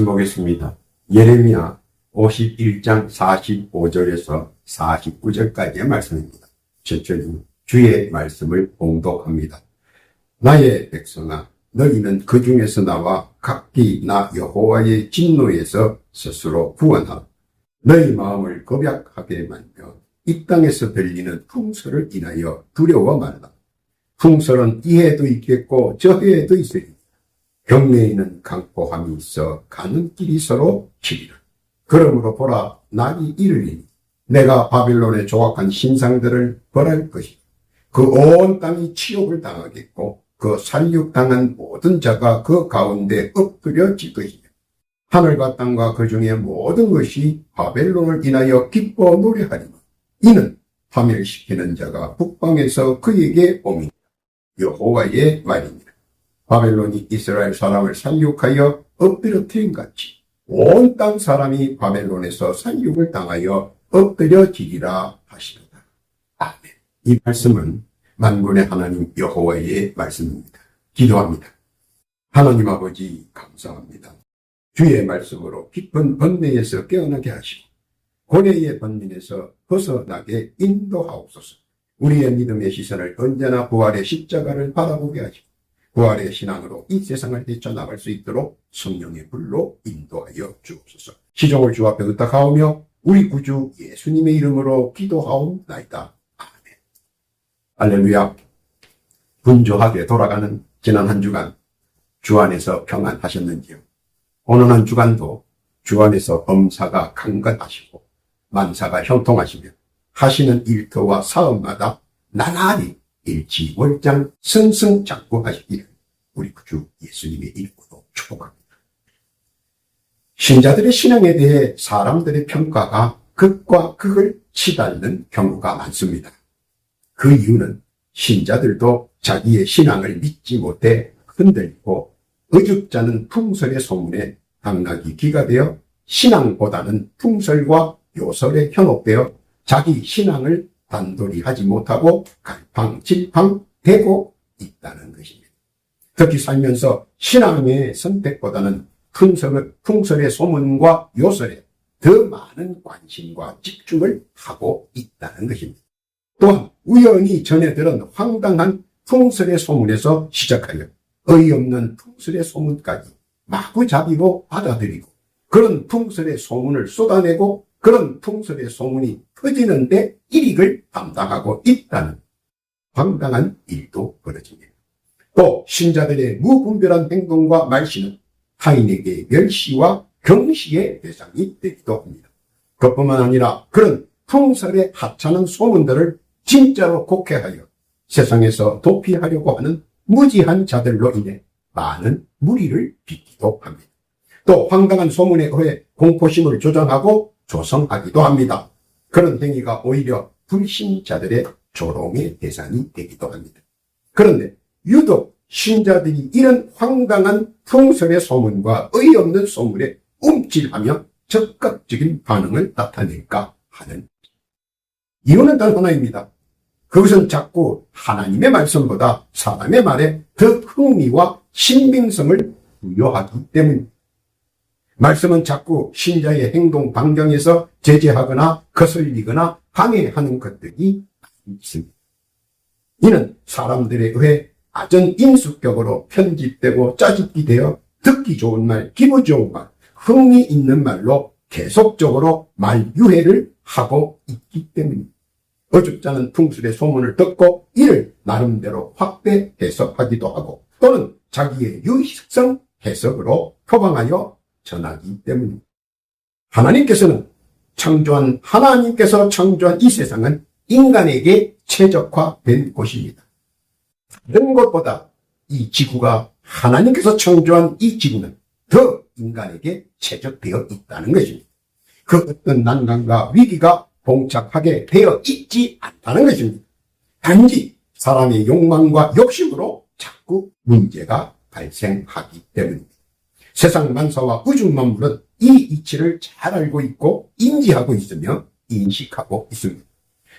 보겠습니다. 예레미야 51장 45절에서 49절까지의 말씀입니다. 제철인 주의 말씀을 봉독합니다. 나의 백성아, 너희는 그 중에서 나와 각기 나 여호와의 진노에서 스스로 구원하라. 너희 마음을 겁약하게 만들어 이 땅에서 들리는 풍설을 인하여 두려워 말라. 풍설은 이해도 있겠고 저해도 있으리. 경내에는 강포함이 있어 가는 길이 서로 길이라. 그러므로 보라, 날이 이르리니 내가 바벨론의 조각한 신상들을 벌할 것이다. 그 온 땅이 치욕을 당하겠고 그 살육당한 모든 자가 그 가운데 엎드려질 것이며 하늘과 땅과 그 중에 모든 것이 바벨론을 인하여 기뻐 노래하리니 이는 파멸시키는 자가 북방에서 그에게 오미니라. 여호와의 말입니다. 바벨론이 이스라엘 사람을 살육하여 엎드려뜨린 같이 온 땅 사람이 바벨론에서 살육을 당하여 엎드려지리라 하시도다. 아멘. 이 말씀은 만군의 하나님 여호와의 말씀입니다. 기도합니다. 하나님 아버지 감사합니다. 주의 말씀으로 깊은 번뇌에서 깨어나게 하시고 고뇌의 번민에서 벗어나게 인도하옵소서. 우리의 믿음의 시선을 언제나 부활의 십자가를 바라보게 하시고 부활의 신앙으로 이 세상을 헤쳐나갈 수 있도록 성령의 불로 인도하여 주옵소서. 시종을 주 앞에 의탁하오며 우리 구주 예수님의 이름으로 기도하옵나이다. 아멘. 할렐루야. 분주하게 돌아가는 지난 한 주간 주 안에서 평안하셨는지요? 오늘 한 주간도 주 안에서 범사가 강건하시고 만사가 형통하시며 하시는 일터와 사업마다 나날이 일치월장 승승장구하시기를 우리 구주 예수님의 이름으로 축복합니다. 신자들의 신앙에 대해 사람들의 평가가 극과 극을 치닫는 경우가 많습니다. 그 이유는 신자들도 자기의 신앙을 믿지 못해 흔들리고 의죽자는 풍설의 소문에 당나귀 귀가 되어 신앙보다는 풍설과 요설에 현혹되어 자기 신앙을 단돌이 하지 못하고 갈팡질팡 되고 있다는 것입니다. 특히 살면서 신앙의 선택보다는 풍설의 소문과 요설에 더 많은 관심과 집중을 하고 있다는 것입니다. 또한 우연히 전해 들은 황당한 풍설의 소문에서 시작하여 어이없는 풍설의 소문까지 마구잡이로 받아들이고 그런 풍설의 소문을 쏟아내고 그런 풍설의 소문이 퍼지는데 일익을 담당하고 있다는 황당한 일도 벌어집니다. 또 신자들의 무분별한 행동과 말씨는 타인에게 멸시와 경시의 대상이 되기도 합니다. 그뿐만 아니라 그런 풍설에 하찮은 소문들을 진짜로 곡해하여 세상에서 도피하려고 하는 무지한 자들로 인해 많은 무리를 빚기도 합니다. 또 황당한 소문에 의해 공포심을 조장하고 조성하기도 합니다. 그런 행위가 오히려 불신자들의 조롱의 대상이 되기도 합니다. 그런데 유독 신자들이 이런 황당한 풍설의 소문과 어이없는 소문에 움찔하며 적극적인 반응을 나타낼까 하는 이유는 단 하나입니다. 그것은 자꾸 하나님의 말씀보다 사람의 말에 더 흥미와 신빙성을 부여하기 때문입니다. 말씀은 자꾸 신자의 행동 반경에서 제재하거나 거슬리거나 방해하는 것들이 있습니다. 이는 사람들에 의해 아전인수격으로 편집되고 짜집기 되어 듣기 좋은 말, 기분 좋은 말, 흥미 있는 말로 계속적으로 말 유해를 하고 있기 때문입니다. 어줍잖은 풍술의 소문을 듣고 이를 나름대로 확대 해석하기도 하고 또는 자기의 유익성 해석으로 표방하여 전하기 때문입니다. 하나님께서 창조한 이 세상은 인간에게 최적화된 곳입니다. 다른 것보다 이 지구가 하나님께서 창조한 이 지구는 더 인간에게 최적되어 있다는 것입니다. 그 어떤 난관과 위기가 봉착하게 되어 있지 않다는 것입니다. 단지 사람의 욕망과 욕심으로 자꾸 문제가 발생하기 때문입니다. 세상 만사와 우주 만물은 이 이치를 잘 알고 있고 인지하고 있으며 인식하고 있습니다.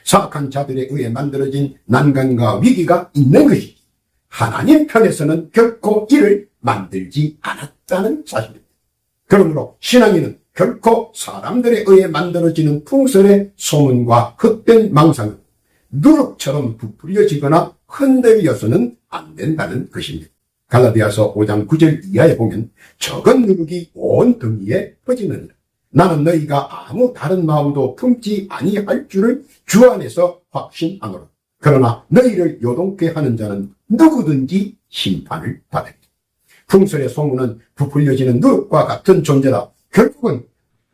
사악한 자들에 의해 만들어진 난관과 위기가 있는 것이지 하나님 편에서는 결코 이를 만들지 않았다는 사실입니다. 그러므로 신앙인은 결코 사람들에 의해 만들어지는 풍설의 소문과 헛된 망상은 누룩처럼 부풀려지거나 흔들려서는 안 된다는 것입니다. 갈라디아서 5장 9절 이하에 보면 적은 누룩이 온 등이에 퍼지느니라. 나는 너희가 아무 다른 마음도 품지 아니할 줄을 주 안에서 확신하노라. 그러나 너희를 요동케 하는 자는 누구든지 심판을 받으리라. 풍설의 소문은 부풀려지는 누룩과 같은 존재라 결국은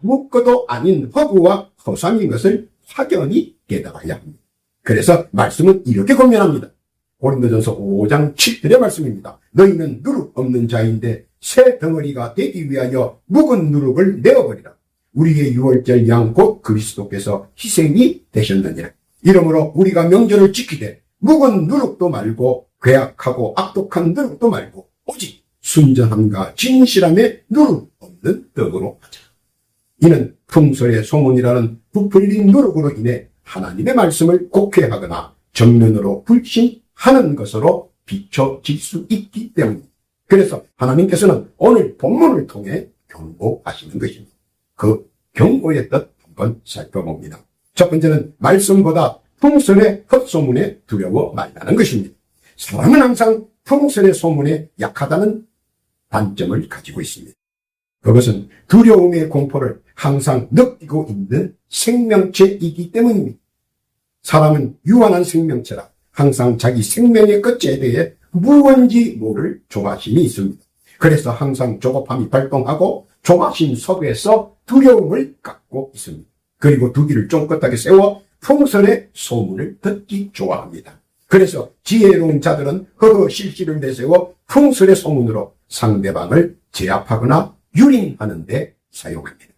묻고도 아닌 허구와 허상인 것을 확연히 깨달아야 합니다. 그래서 말씀은 이렇게 권면합니다. 고린도전서 5장 7절의 말씀입니다. 너희는 누룩 없는 자인데 새 덩어리가 되기 위하여 묵은 누룩을 내어버리라. 우리의 유월절 양 곧 그리스도께서 희생이 되셨느니라. 이러므로 우리가 명절을 지키되 묵은 누룩도 말고 괴악하고 악독한 누룩도 말고 오직 순전함과 진실함의 누룩 없는 떡으로 하자. 이는 풍설의 소문이라는 부풀린 누룩으로 인해 하나님의 말씀을 곡해하거나 정면으로 불신하는 것으로 비춰질 수 있기 때문입니다. 그래서 하나님께서는 오늘 본문을 통해 경고하시는 것입니다. 그 경고의 뜻 한번 살펴봅니다. 첫 번째는 말씀보다 풍설의 헛소문에 두려워 말라는 것입니다. 사람은 항상 풍설의 소문에 약하다는 단점을 가지고 있습니다. 그것은 두려움의 공포를 항상 느끼고 있는 생명체이기 때문입니다. 사람은 유한한 생명체라 항상 자기 생명의 끝에 대해 무언지 모를 조바심이 있습니다. 그래서 항상 조급함이 발동하고 조바심 속에서 두려움을 갖고 있습니다. 그리고 두 귀를 쫑긋하게 세워 풍설의 소문을 듣기 좋아합니다. 그래서 지혜로운 자들은 허허실실을 내세워 풍설의 소문으로 상대방을 제압하거나 유린하는 데 사용합니다.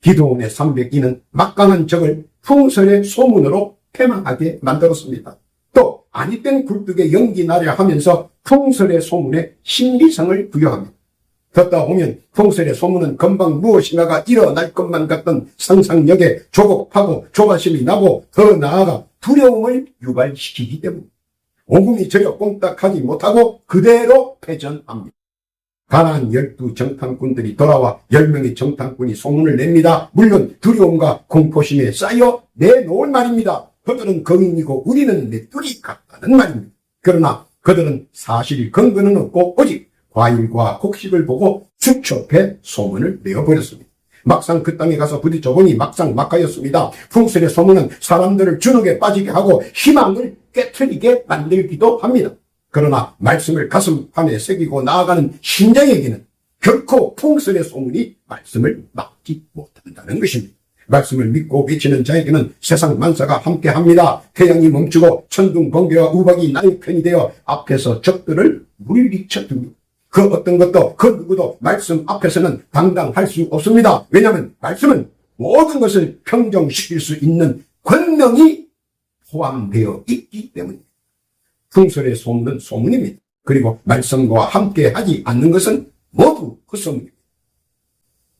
기드온의 300기는 막강한 적을 풍설의 소문으로 패망하게 만들었습니다. 또 아니된 굴뚝에 연기 나려 하면서 풍설의 소문에 신비성을 부여합니다. 듣다 보면 풍설의 소문은 금방 무엇인가가 일어날 것만 같던 상상력에 조급하고 조바심이 나고 더 나아가 두려움을 유발시키기 때문에 오금이 저려 꼼딱하지 못하고 그대로 패전합니다. 가난한 12 정탐꾼들이 돌아와 10명의 정탐꾼이 소문을 냅니다. 물론 두려움과 공포심에 쌓여 내놓은 말입니다. 그들은 거민이고 우리는 메뚜기 같다는 말입니다. 그러나 그들은 사실 근거는 없고 오직 과일과 곡식을 보고 추측해 소문을 내어버렸습니다. 막상 그 땅에 가서 부딪혀보니 막상 막하였습니다. 풍설의 소문은 사람들을 주눅에 빠지게 하고 희망을 깨트리게 만들기도 합니다. 그러나 말씀을 가슴판에 새기고 나아가는 신자에게는 결코 풍설의 소문이 말씀을 막지 못한다는 것입니다. 말씀을 믿고 외치는 자에게는 세상 만사가 함께합니다. 태양이 멈추고 천둥 번개와 우박이 나의 편이 되어 앞에서 적들을 물리쳐줍니다. 그 어떤 것도 그 누구도 말씀 앞에서는 당당할 수 없습니다. 왜냐하면 말씀은 모든 것을 평정시킬 수 있는 권능이 포함되어 있기 때문입니다. 풍설의 소문은 소문입니다. 그리고 말씀과 함께 하지 않는 것은 모두 헛소문입니다.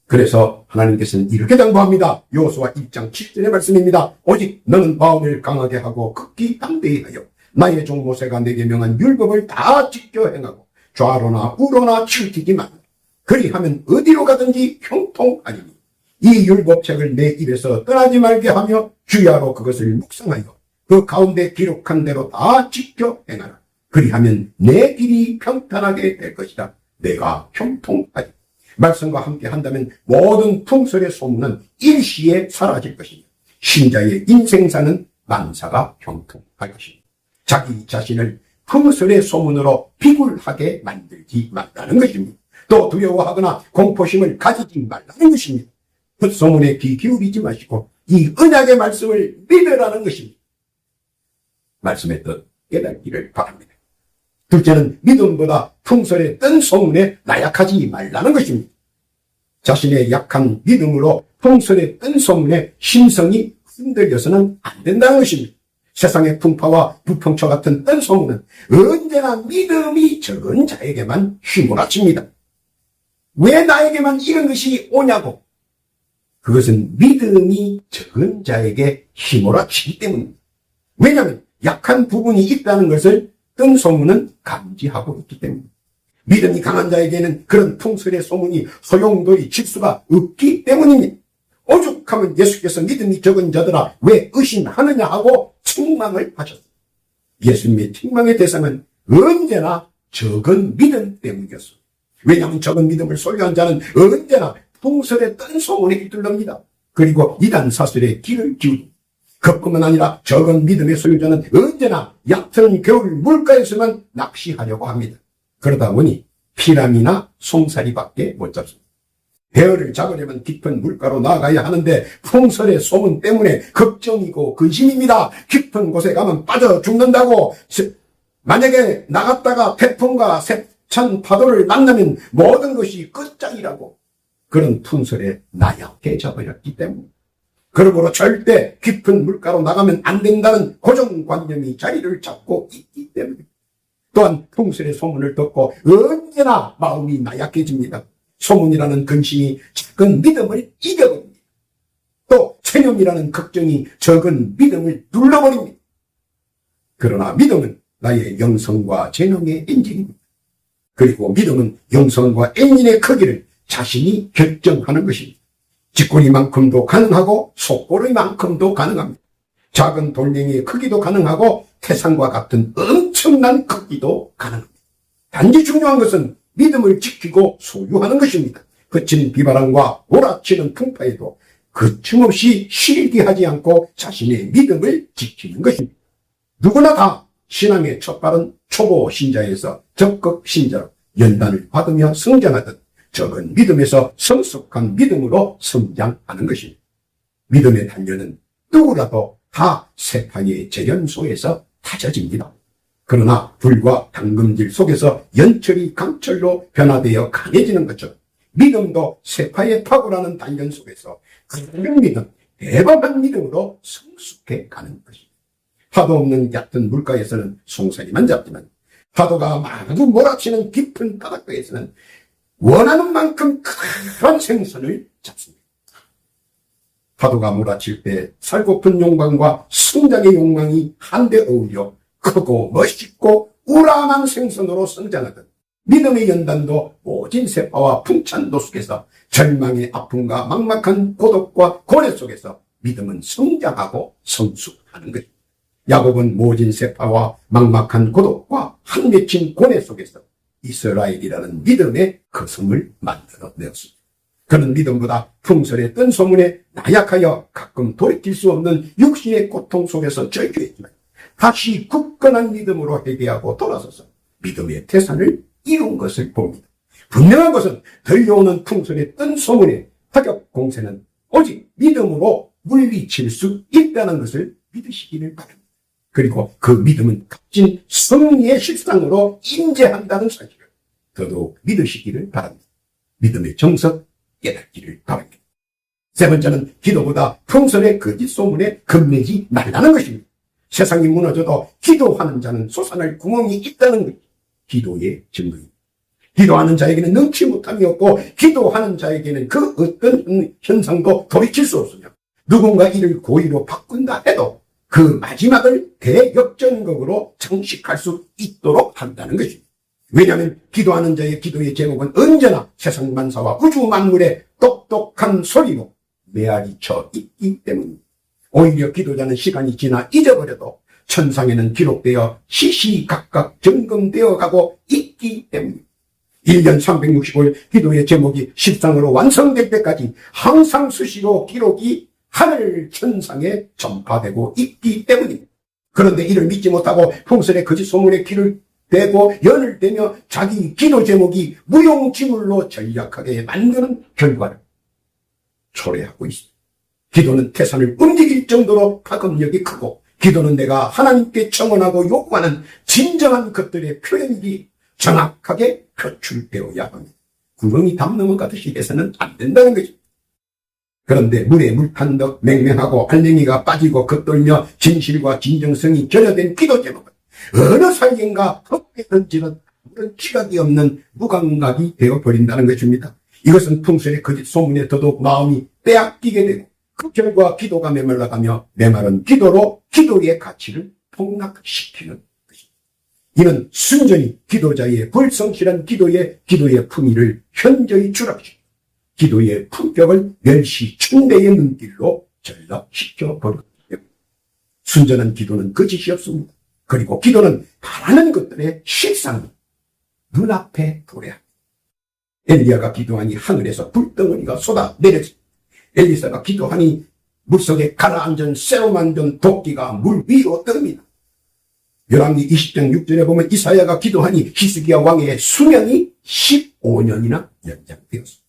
그래서 하나님께서는 이렇게 당부합니다. 여호수아 1장 7절의 말씀입니다. 오직 너는 마음을 강하게 하고 극히 담대히 하여 나의 종 모세가 내게 명한 율법을 다 지켜 행하고 좌로나 우로나 치우치지 말라. 그리하면 어디로 가든지 형통하리니 이 율법책을 내 입에서 떠나지 말게 하며 주야로 그것을 묵상하여 그 가운데 기록한 대로 다 지켜 행하라. 그리하면 내 길이 평탄하게 될 것이다. 내가 형통하리. 말씀과 함께 한다면 모든 풍설의 소문은 일시에 사라질 것입니다. 신자의 인생사는 만사가 형통할 것입니다. 자기 자신을 풍설의 소문으로 비굴하게 만들지 말라는 것입니다. 또 두려워하거나 공포심을 가지지 말라는 것입니다. 헛소문에 귀 기울이지 마시고 이 언약의 말씀을 믿으라는 것입니다. 말씀의 뜻 깨닫기를 바랍니다. 둘째는 믿음보다 풍설의 뜬 소문에 나약하지 말라는 것입니다. 자신의 약한 믿음으로 풍설의 뜬 소문에 심성이 흔들려서는 안 된다는 것입니다. 세상의 풍파와 부평초 같은 뜬 소문은 언제나 믿음이 적은 자에게만 휘몰아칩니다. 왜 나에게만 이런 것이 오냐고? 그것은 믿음이 적은 자에게 휘몰아치기 때문입니다. 왜냐하면 약한 부분이 있다는 것을 뜬 소문은 감지하고 있기 때문입니다. 믿음이 강한 자에게는 그런 풍설의 소문이 소용돌이 칠 수가 없기 때문입니다. 오죽하면 예수께서 믿음이 적은 자들아 왜 의심하느냐 하고 책망을 하셨습니다. 예수님의 책망의 대상은 언제나 적은 믿음 때문이었습니다. 왜냐하면 적은 믿음을 소유한 자는 언제나 풍설의 뜬 소문에 휘둘릅니다. 그리고 이단 사설의 길을 기울입니다. 그뿐만 아니라 적은 믿음의 소유자는 언제나 얕은 겨울 물가에서만 낚시하려고 합니다. 그러다 보니 피라미나 송사리밖에 못 잡습니다. 배어를 잡으려면 깊은 물가로 나아가야 하는데 풍설의 소문 때문에 걱정이고 근심입니다. 깊은 곳에 가면 빠져 죽는다고, 만약에 나갔다가 태풍과 세찬 파도를 만나면 모든 것이 끝장이라고, 그런 풍설에 나약해져 버렸기 때문에, 그러므로 절대 깊은 물가로 나가면 안 된다는 고정관념이 자리를 잡고 있기 때문에, 또한 풍설의 소문을 듣고 언제나 마음이 나약해집니다. 소문이라는 근심이 작은 믿음을 이겨버립니다. 또 체념이라는 걱정이 적은 믿음을 눌러버립니다. 그러나 믿음은 나의 영성과 재능의 엔진입니다. 그리고 믿음은 영성과 엔진의 크기를 자신이 결정하는 것입니다. 쥐꼬리만큼도 가능하고 속꼬리만큼도 가능합니다. 작은 돌멩이의 크기도 가능하고 태산과 같은 엄청난 크기도 가능합니다. 단지 중요한 것은 믿음을 지키고 소유하는 것입니다. 거친 비바람과 몰아치는 풍파에도 거침없이 실기하지 않고 자신의 믿음을 지키는 것입니다. 누구나 다 신앙의 첫발은 초보 신자에서 적극 신자로 연단을 받으며 성장하듯 적은 믿음에서 성숙한 믿음으로 성장하는 것입니다. 믿음의 단련은 누구라도 다 세파의 재련소에서 다져집니다. 그러나 불과 당금질 속에서 연철이 강철로 변화되어 강해지는 것처럼 믿음도 세파의 파고라는 단련 속에서 큰 믿음, 대범한 믿음으로 성숙해 가는 것입니다. 파도 없는 얕은 물가에서는 송사리만 잡지만 파도가 마구 몰아치는 깊은 바닷가에서는 원하는 만큼 큰 생선을 잡습니다. 파도가 몰아칠 때 살고픈 욕망과 성장의 욕망이 한데 어울려 크고 멋있고 우람한 생선으로 성장하듯 믿음의 연단도 모진 세파와 풍찬 노숙에서 절망의 아픔과 막막한 고독과 고뇌 속에서 믿음은 성장하고 성숙하는 것입니다. 야곱은 모진 세파와 막막한 고독과 한 맺힌 고뇌 속에서 이스라엘이라는 믿음의 거성을 만들어내었습니다. 그는 믿음보다 풍설의 뜬 소문에 나약하여 가끔 돌이킬 수 없는 육신의 고통 속에서 절규했지만 다시 굳건한 믿음으로 회개하고 돌아서서 믿음의 태산을 이룬 것을 봅니다. 분명한 것은 들려오는 풍설의 뜬 소문의 파격 공세는 오직 믿음으로 물리칠 수 있다는 것을 믿으시기를 바랍니다. 그리고 그 믿음은 값진 승리의 실상으로 인재한다는 사실을 더더욱 믿으시기를 바랍니다. 믿음의 정석 깨닫기를 바랍니다. 세 번째는 기도보다 풍설의 거짓 소문에 겁내지 말라는 것입니다. 세상이 무너져도 기도하는 자는 솟아날 구멍이 있다는 것이 기도의 증거입니다. 기도하는 자에게는 능치 못함이 없고 기도하는 자에게는 그 어떤 현상도 돌이킬 수 없으며 누군가 이를 고의로 바꾼다 해도 그 마지막을 대역전극으로 장식할 수 있도록 한다는 것입니다. 왜냐하면 기도하는 자의 기도의 제목은 언제나 세상 만사와 우주 만물의 똑똑한 소리로 메아리쳐 있기 때문입니다. 오히려 기도자는 시간이 지나 잊어버려도 천상에는 기록되어 시시각각 점검되어 가고 있기 때문입니다. 1년 365일 기도의 제목이 십상으로 완성될 때까지 항상 수시로 기록이 하늘 천상에 전파되고 있기 때문입니다. 그런데 이를 믿지 못하고 풍설의 거짓 소문에 귀를 대고 연을 대며 자기 기도 제목이 무용지물로 전략하게 만드는 결과를 초래하고 있습니다. 기도는 태산을 움직일 정도로 파급력이 크고 기도는 내가 하나님께 청원하고 요구하는 진정한 것들의 표현이 정확하게 표출되어야 합니다. 구렁이 담 넘어가듯이 해서는 안 된다는 거죠. 그런데 물에 물 탄 듯 맹맹하고 알맹이가 빠지고 겉돌며 진실과 진정성이 결여된 기도 제목은 어느 사이인가 헛게 던지는 그런 지각이 없는 무감각이 되어버린다는 것입니다. 이것은 풍설의 거짓 소문에 더더욱 마음이 빼앗기게 되고 그 결과 기도가 메말라가며 메마른 기도로 기도의 가치를 폭락시키는 것입니다. 이는 순전히 기도자의 불성실한 기도의 품위를 현저히 추락시키고 기도의 품격을 멸시 충대의 눈길로 전락시켜 버립니다. 순전한 기도는 거짓이 없습니다. 그리고 기도는 바라는 것들의 실상 눈앞에 도래합니다. 엘리야가 기도하니 하늘에서 불덩어리가 쏟아 내려집니다. 엘리사가 기도하니 물속에 가라앉은 새로 만든 도끼가 물 위로 뜹니다. 열왕기 20장 6절에 보면 이사야가 기도하니 히스기야 왕의 수명이 15년이나 연장되었습니다.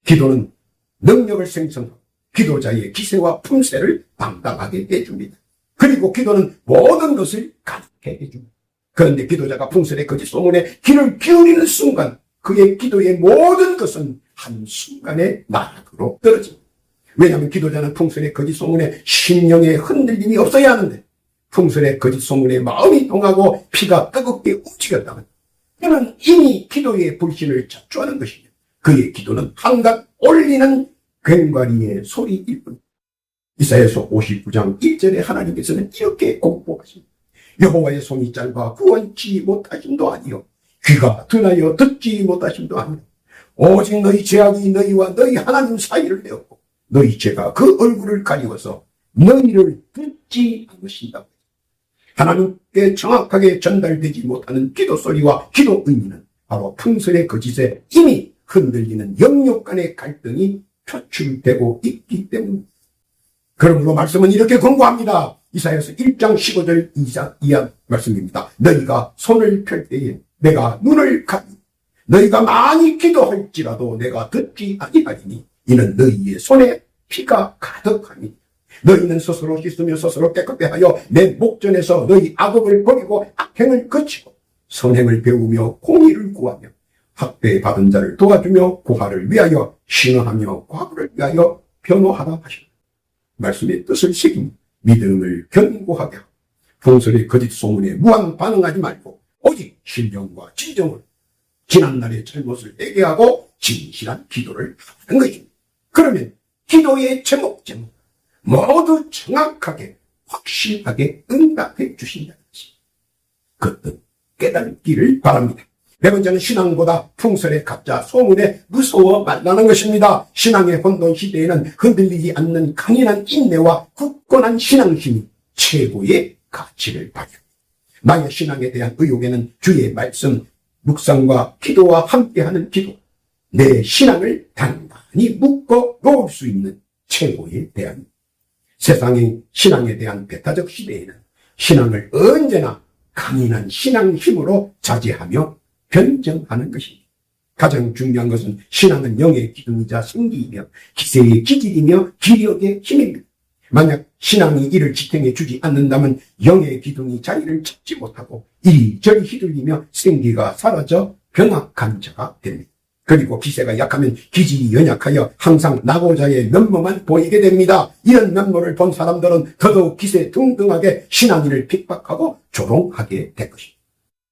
기도는 능력을 생성하고 기도자의 기세와 품새를 당당하게 해줍니다. 그리고 기도는 모든 것을 가득해 해줍니다. 그런데 기도자가 풍설의 거짓 소문에 귀를 기울이는 순간 그의 기도의 모든 것은 한순간에 나락으로 떨어집니다. 왜냐하면 기도자는 풍설의 거짓 소문에 심령의 흔들림이 없어야 하는데 풍설의 거짓 소문에 마음이 동하고 피가 뜨겁게 움직였다면 그는 이미 기도의 불신을 자초하는 것이며 그의 기도는 한갓 올리는 괭과리의 소리일 뿐. 이사야서 59장 1절에 하나님께서는 이렇게 공포하십니다. 여호와의 손이 짧아 구원치 못하심도 아니요 귀가 둔하여 듣지 못하심도 아니요 오직 너희 죄악이 너희와 너희 하나님 사이를 내었고 너희 죄가 그 얼굴을 가리워서 너희를 듣지 않으신다. 하나님께 정확하게 전달되지 못하는 기도 소리와 기도 의미는 바로 풍설의 거짓에 이미 흔들리는 영역 간의 갈등이 표출되고 있기 때문입니다. 그러므로 말씀은 이렇게 권고합니다. 이사야서 1장 15절 이하 말씀입니다. 너희가 손을 펼 때에 내가 눈을 가리니 너희가 많이 기도할지라도 내가 듣지 아니하리니 이는 너희의 손에 피가 가득하니 너희는 스스로 씻으며 스스로 깨끗게 하여 내 목전에서 너희 악업을 버리고 악행을 그치고 선행을 배우며 공의를 구하며 학대 받은 자를 도와주며 고하를 위하여 신원하며 과부를 위하여 변호하라 하시라. 말씀의 뜻을 새기며 믿음을 견고하게 하고 풍설의 거짓 소문에 무한 반응하지 말고 오직 신령과 진정으로 지난날의 잘못을 회개하고 진실한 기도를 하는 것입니다. 그러면 기도의 제목 모두 정확하게 확실하게 응답해 주신다는 것입니다. 그것도 깨닫기를 바랍니다. 네 번째는 신앙보다 풍설의 가짜 소문에 무서워 말라는 것입니다. 신앙의 혼돈 시대에는 흔들리지 않는 강인한 인내와 굳건한 신앙심이 최고의 가치를 발휘합니다. 나의 신앙에 대한 의혹에는 주의 말씀, 묵상과 기도와 함께하는 기도, 내 신앙을 단단히 묶어 놓을 수 있는 최고의 대안입니다. 세상의 신앙에 대한 배타적 시대에는 신앙을 언제나 강인한 신앙 힘으로 자제하며 변정하는 것입니다. 가장 중요한 것은 신앙은 영의 기둥이자 생기이며 기세의 기질이며 기력의 힘입니다. 만약 신앙이 이를 지탱해 주지 않는다면 영의 기둥이 자리를 찾지 못하고 이리저리 휘둘리며 생기가 사라져 병약한 자가 됩니다. 그리고 기세가 약하면 기질이 연약하여 항상 낙오자의 면모만 보이게 됩니다. 이런 면모를 본 사람들은 더더욱 기세 등등하게 신앙인을 핍박하고 조롱하게 될 것입니다.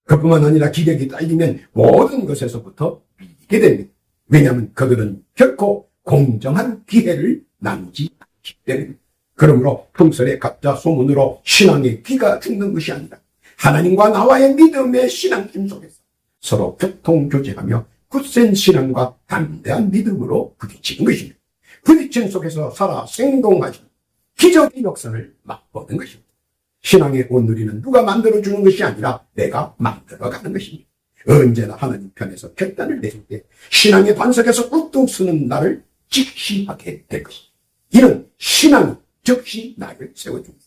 그뿐만 아니라 기력이 딸리면 모든 것에서부터 밀리게 됩니다. 왜냐하면 그들은 결코 공정한 기회를 나누지 않기 때문입니다. 그러므로 풍설의 가짜 소문으로 신앙의 귀가 죽는 것이 아니라 하나님과 나와의 믿음의 신앙심 속에서 서로 교통교제하며 굳센 신앙과 담대한 믿음으로 부딪히는 것입니다. 부딪힘 속에서 살아 생동하신 기적의 역사를 맛보는 것입니다. 신앙의 온누리는 누가 만들어주는 것이 아니라 내가 만들어가는 것입니다. 언제나 하나님 편에서 결단을 내릴 때 신앙의 반석에서 우뚝 서는 나를 직시하게 될 것입니다. 이는 신앙이 즉시 나를 세워줍니다.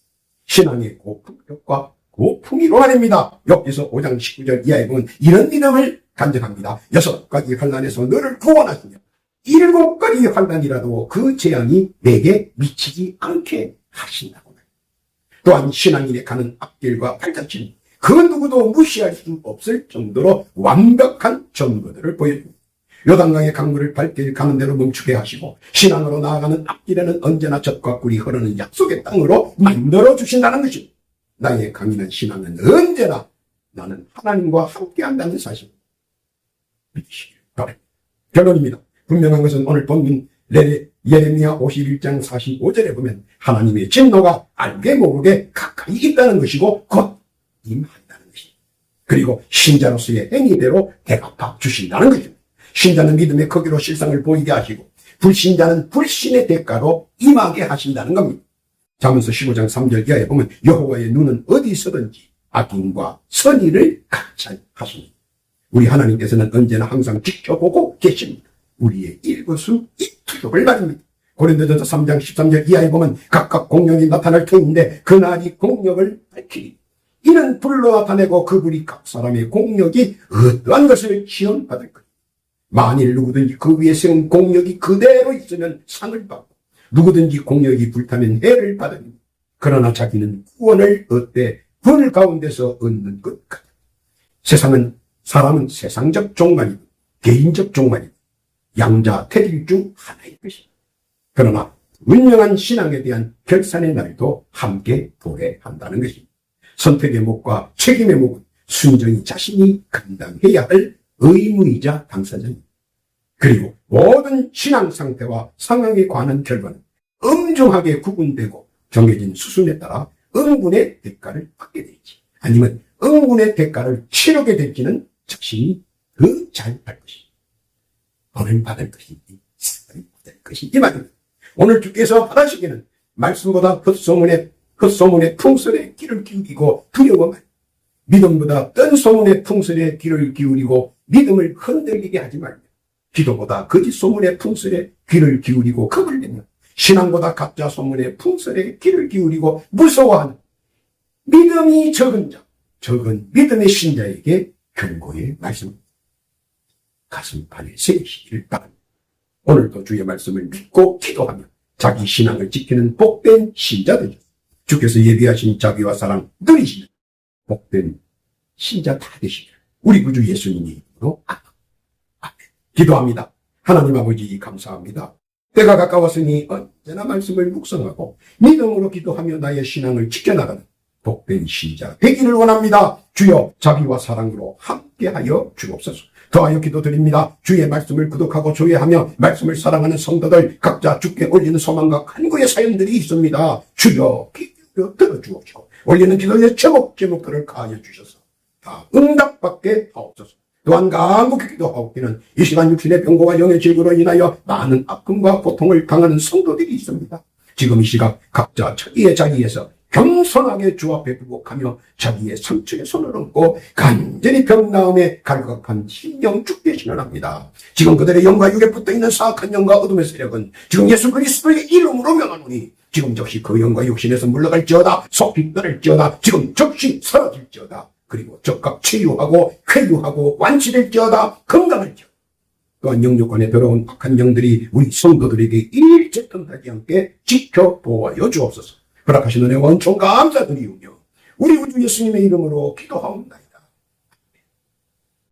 신앙의 고품격과 고품위로 말입니다. 욥기서 5장 19절 이하에 보면 이런 믿음을 간증합니다. 6가지 환난에서 너를 구원하시며 7가지 환난이라도 그 재앙이 내게 미치지 않게 하신다고. 또한 신앙인의 가는 앞길과 발자취는 그 누구도 무시할 수 없을 정도로 완벽한 증거들을 보여줍니다. 요단강의 강물을 발길 가는 대로 멈추게 하시고 신앙으로 나아가는 앞길에는 언제나 젖과 꿀이 흐르는 약속의 땅으로 만들어주신다는 것입니다. 나의 강인한 신앙은 언제나 나는 하나님과 함께한다는 사실 믿으시길 바랍니다. 결론입니다. 분명한 것은 오늘 본문 예레미야 51장 45절에 보면 하나님의 진노가 알게 모르게 가까이 있다는 것이고 곧 임한다는 것입니다. 그리고 신자로서의 행위대로 대갚아 주신다는 것입니다. 신자는 믿음의 크기로 실상을 보이게 하시고 불신자는 불신의 대가로 임하게 하신다는 겁니다. 잠언서 15장 3절 이하에 보면 여호와의 눈은 어디서든지 악인과 선의를 감찰하십니다. 우리 하나님께서는 언제나 항상 지켜보고 계십니다. 우리의 일거수일투족을 말입니다. 고린도전서 3장 13절 이하에 보면 각각 공력이 나타날 터인데 그날이 공력을 밝히리. 이는 불로 나타내고 그 불이 각 사람의 공력이 어떠한 것을 시험받을 것이다. 만일 누구든지 그 위에 세운 공력이 그대로 있으면 상을 받고 누구든지 공력이 불타면 해를 받으니 그러나 자기는 구원을 얻되 불 가운데서 얻는 것 같다. 사람은 세상적 종말이고 개인적 종말이고 양자 태길 중 하나일 것이다. 그러나 운명한 신앙에 대한 결산의 날도 함께 도래한다는 것입니다. 선택의 몫과 책임의 몫은 순전히 자신이 감당해야 할 의무이자 당사자입니다. 그리고 모든 신앙 상태와 상황에 관한 결과는 엄중하게 구분되고 정해진 수순에 따라 응분의 대가를 받게 되지 아니면 응분의 대가를 치르게 될지는 자신이 더 잘 알 것이다. 돈을 받을 것인지 상을 받을 것인지 말입니다. 오늘 주께서 받으시기는 말씀보다 헛소문의 풍설에 귀를 기울이고 두려워만 믿음보다 뜬 소문의 풍설에 귀를 기울이고 믿음을 흔들리게 하지 말며 기도보다 거짓 소문의 풍설에 귀를 기울이고 겁을 내며 신앙보다 가짜 소문의 풍설에 귀를 기울이고 무서워하는 믿음이 적은 믿음의 신자에게 경고의 말씀 가슴판에 새기시기를 바랍니다. 오늘도 주의 말씀을 믿고 기도하며 자기 신앙을 지키는 복된 신자들 주께서 예비하신 자비와 사랑 누리시는 복된 신자 다 되시기를 우리 구주 예수님의 이름으로 아멘. 기도합니다. 하나님 아버지 감사합니다. 때가 가까웠으니 언제나 말씀을 묵상하고 믿음으로 기도하며 나의 신앙을 지켜나가는 복된 신자 되기를 원합니다. 주여 자비와 사랑으로 함께하여 주옵소서. 더하여 기도드립니다. 주의 말씀을 구독하고 조회하며 말씀을 사랑하는 성도들 각자 주께 올리는 소망과 간구의 사연들이 있습니다. 주여 기도려 들어주옵시고 올리는 기도의 제목들을 가하여 주셔서 다 응답받게 하옵소서. 또한 간곡히 기도하옵기는 이 시간 육신의 병고와 영의 질고로 인하여 많은 아픔과 고통을 당하는 성도들이 있습니다. 지금 이 시각 각자 자기의 자리에서 겸손하게 주 앞에 부복하며 자기의 상처에 손을 얹고 간절히 병나음에 갈급한 심령 주께 신원합니다. 지금 그들의 영과 육에 붙어있는 사악한 영과 어둠의 세력은 지금 예수 그리스도의 이름으로 명하노니 지금 즉시 그 영과 육신에서 물러갈지어다. 속히 떠날지어다. 지금 즉시 사라질지어다. 그리고 즉각 치유하고 회유하고 완치될지어다. 건강할지어다. 또한 영육간에 더러운 악한 영들이 우리 성도들에게 일체 틈타지 않게 지켜보아여 주옵소서. 허락하신 은혜와 은총 감사드리오며 우리 구주 예수님의 이름으로 기도하옵나이다.